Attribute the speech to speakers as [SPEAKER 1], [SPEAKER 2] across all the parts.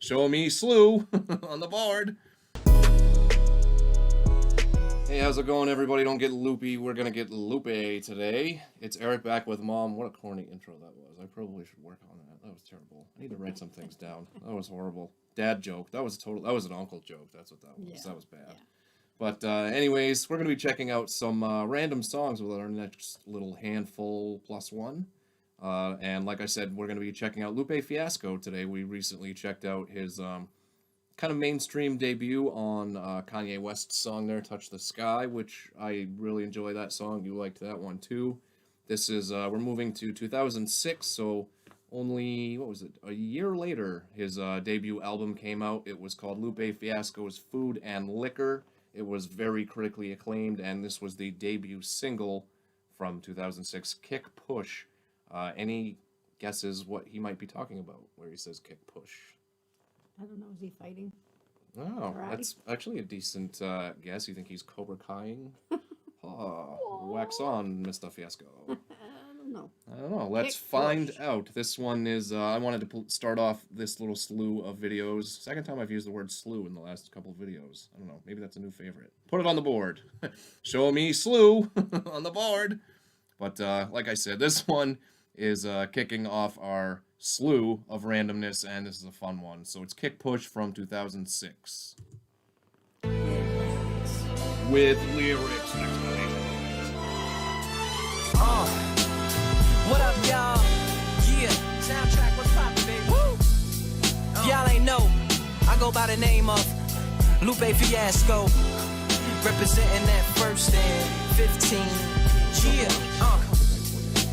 [SPEAKER 1] Show me Slew on the board. Hey, how's it going, everybody? Don't get loopy. We're gonna get Lupe today. It's Eric back with Mom. What a corny intro that was. I probably should work on that. That was terrible. I need to write some things down. That was horrible. Dad joke. That was an uncle joke. That's what that was. Yeah. That was bad. Yeah. But anyways, we're gonna be checking out some random songs with our next little handful plus one. And like I said, we're gonna be checking out Lupe Fiasco today. We recently checked out his kind of mainstream debut on Kanye West's song there, Touch the Sky, which I really enjoy that song. You liked that one too. This is, we're moving to 2006, so only, what was it, a year later, his debut album came out. It was called Lupe Fiasco's Food and Liquor. It was very critically acclaimed, and this was the debut single from 2006, Kick Push. Any guesses what he might be talking about, where he says Kick Push?
[SPEAKER 2] I don't know. Is he fighting?
[SPEAKER 1] Oh, that's actually a decent guess. You think he's Cobra Kai-ing? Wax on, Mr. Fiasco. I don't know. Let's find out. This one is, I wanted to start off this little slew of videos. Second time I've used the word slew in the last couple of videos. I don't know. Maybe that's a new favorite. Put it on the board. Show me slew on the board. But like I said, this one is kicking off our slew of randomness, and this is a fun one. So it's Kick Push from 2006. With lyrics.
[SPEAKER 3] What up, y'all? Yeah, soundtrack, what's poppin', baby? Woo! Y'all ain't know, I go by the name of Lupe Fiasco, representing that first and 15. Yeah,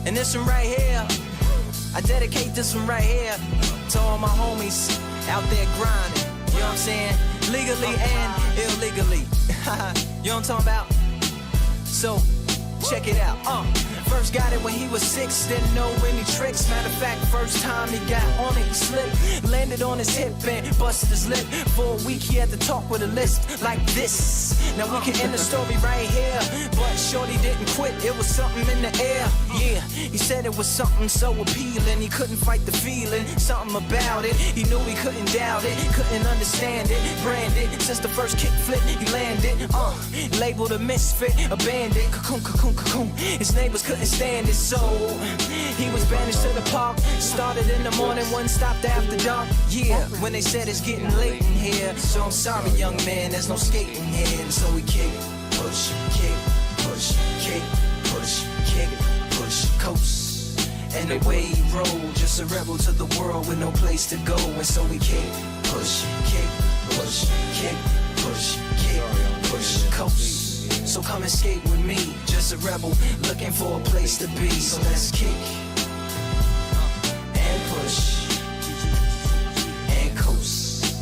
[SPEAKER 3] and this one right here, I dedicate this one right here to all my homies out there grinding. You know what I'm saying? Legally and illegally. You know what I'm talking about? So, check it out. First got it when he was 6, didn't know any tricks. Matter of fact, first time he got on it, he slipped. Landed on his hip and busted his lip. For a week he had to talk with a lisp like this. Now we can end the story right here, but shorty didn't quit, it was something in the air. Yeah, he said it was something so appealing, he couldn't fight the feeling, something about it. He knew he couldn't doubt it, couldn't understand it. Branded, since the first kick flip he landed. Labeled a misfit, a bandit. Cocoon, cocoon, cocoon. His neighbors couldn't stand it, so he was banished to the park. Started in the morning, one stopped after dark. Yeah, when they said it's getting late in here, so I'm sorry, young man, there's no skating here. So we kick, push, kick, push, kick, push, kick, push, coast. And the way he rolled, just a rebel to the world with no place to go. And so we kick, push, kick, push, kick, push, kick, push, coast. So come and skate with me, just a rebel looking for a place to be. So let's kick and push and coast.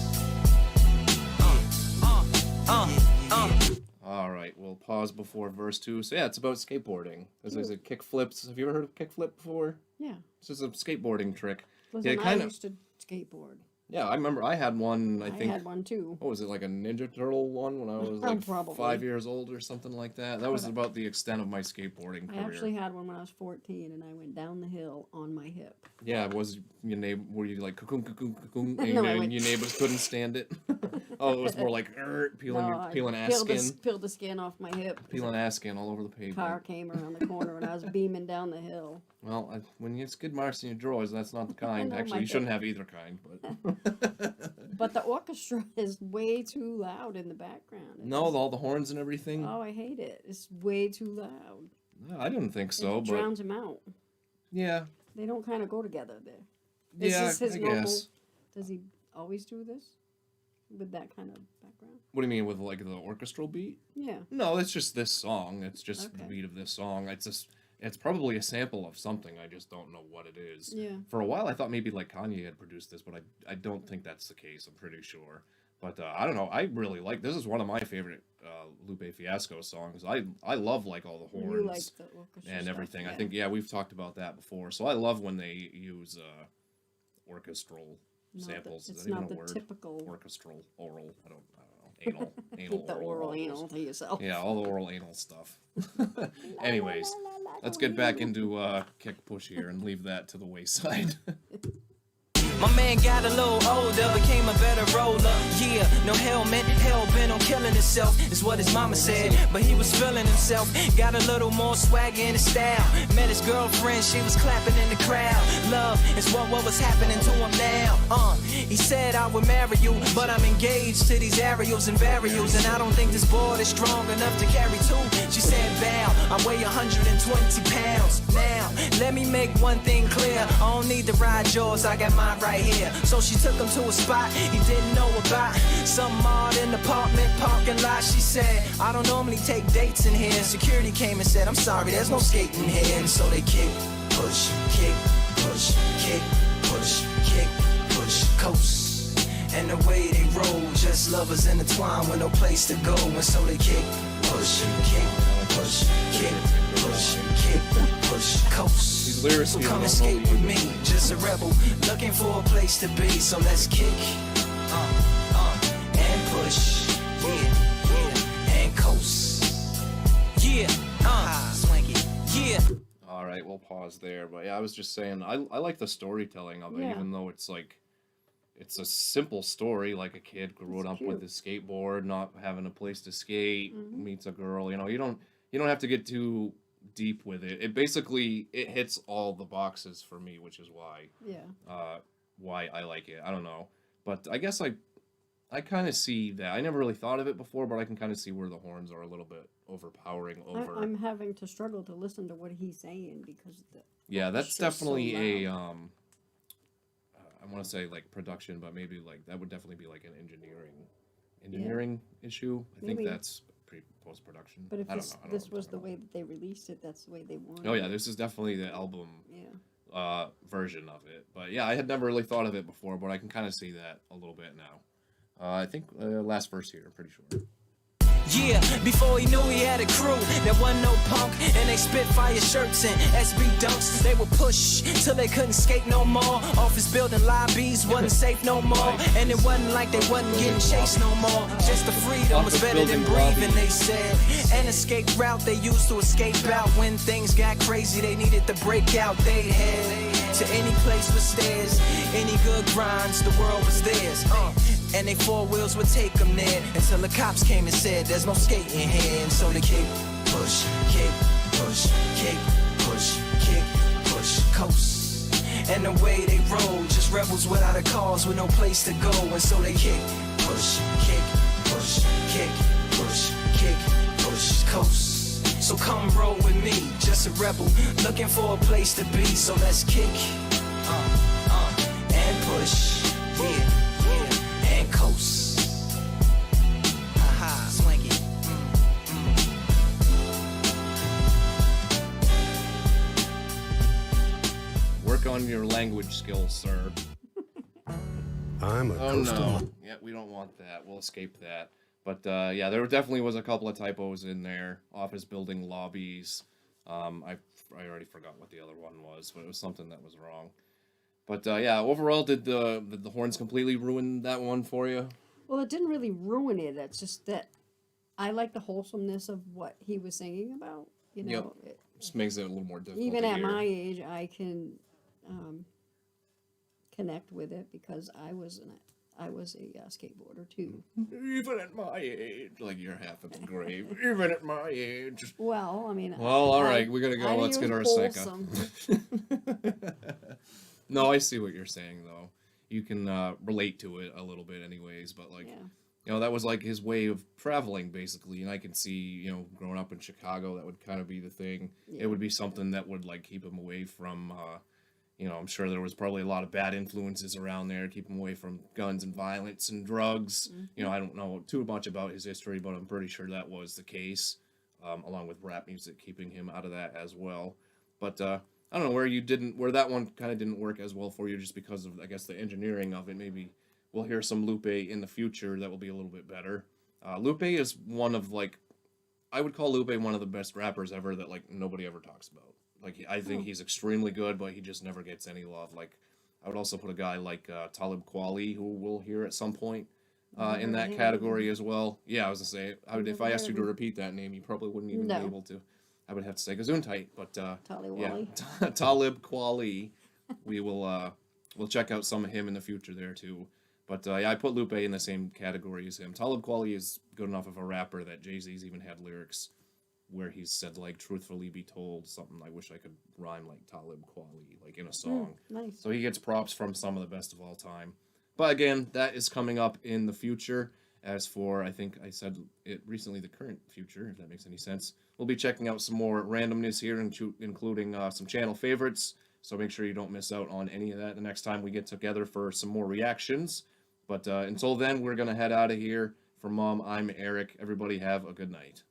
[SPEAKER 1] Alright, we'll pause before verse 2. So yeah, it's about skateboarding. This is a kick flips. Have you ever heard of kick flip before?
[SPEAKER 2] Yeah.
[SPEAKER 1] This is a skateboarding trick.
[SPEAKER 2] Listen, I used to skateboard.
[SPEAKER 1] Yeah, I remember I had one, I think.
[SPEAKER 2] I had one too.
[SPEAKER 1] What was it, like a Ninja Turtle one when I was like 5 years old or something like that? That was about the extent of my skateboarding career.
[SPEAKER 2] I actually had one when I was 14 and I went down the hill on my hip.
[SPEAKER 1] Yeah, was your neighbor, were you like cocoon, cocoon, cocoon, and your neighbors couldn't stand it? Oh, it was more like peeling ass skin.
[SPEAKER 2] Peeled the skin off my hip.
[SPEAKER 1] Peeling ass skin all over the pavement.
[SPEAKER 2] Car came around the corner and I was beaming down the hill.
[SPEAKER 1] Well, when you have skid marks in your drawers, that's not the kind. Actually, you shouldn't have either kind, but...
[SPEAKER 2] But the orchestra is way too loud in the background.
[SPEAKER 1] No, all the horns and everything.
[SPEAKER 2] Oh, I hate it. It's way too loud.
[SPEAKER 1] No, I didn't think so,
[SPEAKER 2] it drowns him out.
[SPEAKER 1] Yeah.
[SPEAKER 2] They don't kind of go together there.
[SPEAKER 1] Yeah,
[SPEAKER 2] Is this his
[SPEAKER 1] I guess.
[SPEAKER 2] Does he always do this? With that kind of background?
[SPEAKER 1] What do you mean, with like the orchestral beat?
[SPEAKER 2] Yeah.
[SPEAKER 1] No, it's just this song. It's just the beat of this song. It's probably a sample of something. I just don't know what it is.
[SPEAKER 2] Yeah.
[SPEAKER 1] For a while, I thought maybe like Kanye had produced this, but I don't think that's the case. I'm pretty sure. But I don't know. I really like this. Is one of my favorite Lupe Fiasco songs. I love like all the horns
[SPEAKER 2] like the orchestra
[SPEAKER 1] and everything.
[SPEAKER 2] Stuff, yeah.
[SPEAKER 1] I think we've talked about that before. So I love when they use orchestral samples.
[SPEAKER 2] It's
[SPEAKER 1] Is that
[SPEAKER 2] not
[SPEAKER 1] even a
[SPEAKER 2] the
[SPEAKER 1] word?
[SPEAKER 2] typical
[SPEAKER 1] Orchestral, oral. I don't know. Anal.
[SPEAKER 2] Keep the oral anal to yourself.
[SPEAKER 1] Yeah, all the oral anal stuff. Anyways, let's get back into Kick Push here and leave that to the wayside.
[SPEAKER 3] My man got a little older, became a better no helmet, hell-bent on killing himself, is what his mama said. But he was feeling himself, got a little more swagger in his style. Met his girlfriend, she was clapping in the crowd. Love is what was happening to him now. He said I would marry you, but I'm engaged to these aerials and varials, and I don't think this board is strong enough to carry two. She said, bow, I weigh 120 pounds. Now, let me make one thing clear, I don't need to ride yours, I got mine right here. So she took him to a spot he didn't know about, some odd in the apartment parking lot. She said, I don't normally take dates in here. Security came and said, I'm sorry, there's no skating here. And so they kick, push, kick, push, kick, push, kick, push, coast. And the way they roll, just lovers intertwined with no place to go. And so they kick, push, kick, push, kick, push, kick, push, coast. So come and skate with me, just a rebel, looking for a place to be. So let's kick, and push, and coast, swanky,
[SPEAKER 1] All right, we'll pause there. But yeah, I was just saying, I like the storytelling of it, even though it's like, it's a simple story, like a kid growing up with his skateboard, not having a place to skate, meets a girl. You know, you don't have to get too deep with it. It basically, it hits all the boxes for me, which is why I like it. I don't know, but I guess I kind of see that. I never really thought of it before, but I can kind of see where the horns are a little bit overpowering over.
[SPEAKER 2] I'm having to struggle to listen to what he's saying because
[SPEAKER 1] that's definitely so I want to say like production, but maybe like that would definitely be like an engineering issue. I think that's post-production.
[SPEAKER 2] But if
[SPEAKER 1] I
[SPEAKER 2] this was the way that they released it, that's the way they wanted.
[SPEAKER 1] Oh yeah, this is definitely the album version of it. But yeah, I had never really thought of it before, but I can kind of see that a little bit now. I think last verse here, I'm pretty sure.
[SPEAKER 3] Yeah, before he knew he had a crew, there wasn't no punk, and they spit fire shirts and SB dunks. They would push till they couldn't skate no more. Office building lobbies wasn't safe no more, and it wasn't like they wasn't getting chased no more. Just the freedom was better than breathing, they said. An escape route they used to escape out when things got crazy. They needed to break out. They head to any place with stairs, any good grinds, the world was theirs. And they four wheels would take them there until the cops came and said there's no skating here. And so they kick, push, kick, push, kick, push, kick, push, coast. And the way they roll, just rebels without a cause with no place to go. And so they kick, push, kick, push, kick, push, kick, push, coast. So come roll with me, just a rebel, looking for a place to be. So let's kick, and push, and coast. Aha, swanky.
[SPEAKER 1] Work on your language skills, sir.
[SPEAKER 4] I'm a coastal.
[SPEAKER 1] Yeah, we don't want that. We'll escape that. But yeah, there definitely was a couple of typos in there. Office building lobbies. I already forgot what the other one was, but it was something that was wrong. But yeah, overall, did the horns completely ruin that one for you?
[SPEAKER 2] Well, it didn't really ruin it. It's just that I like the wholesomeness of what he was singing about. You know,
[SPEAKER 1] it just makes it a little more difficult.
[SPEAKER 2] Even at my age, I can connect with it because I was a skateboarder too.
[SPEAKER 1] Even at my age, like you're half at the grave. Even at my age.
[SPEAKER 2] Well, I mean.
[SPEAKER 1] Well, all right, we gotta go. Let's get our
[SPEAKER 2] wholesome.
[SPEAKER 1] No, I see what you're saying though. You can relate to it a little bit, anyways. But like, you know, that was like his way of traveling, basically. And I can see, you know, growing up in Chicago, that would kind of be the thing. Yeah. It would be something that would like keep him away from. You know, I'm sure there was probably a lot of bad influences around there, keep him away from guns and violence and drugs. Mm-hmm. You know, I don't know too much about his history, but I'm pretty sure that was the case, along with rap music, keeping him out of that as well. But I don't know where that one kind of didn't work as well for you, just because of, I guess, the engineering of it. Maybe we'll hear some Lupe in the future that will be a little bit better. Lupe is one of, like, I would call Lupe one of the best rappers ever that, like, nobody ever talks about. Like, I think he's extremely good, but he just never gets any love. Like, I would also put a guy like Talib Kweli, who we'll hear at some point, in that category as well. Yeah, I was going to say, if I asked you to repeat that name, you probably wouldn't even be able to. I would have to say Gesundheit, but Talib Kweli. We'll check out some of him in the future there too. But yeah, I put Lupe in the same category as him. Talib Kweli is good enough of a rapper that Jay-Z's even had lyrics where he's said, like, truthfully be told something, I wish I could rhyme like Talib Kweli, like in a song.
[SPEAKER 2] Nice.
[SPEAKER 1] So he gets props from some of the best of all time. But again, that is coming up in the future. As for, I think I said it recently, the current future, if that makes any sense. We'll be checking out some more randomness here, including some channel favorites. So make sure you don't miss out on any of that the next time we get together for some more reactions. But until then, we're going to head out of here. For Mom, I'm Eric. Everybody have a good night.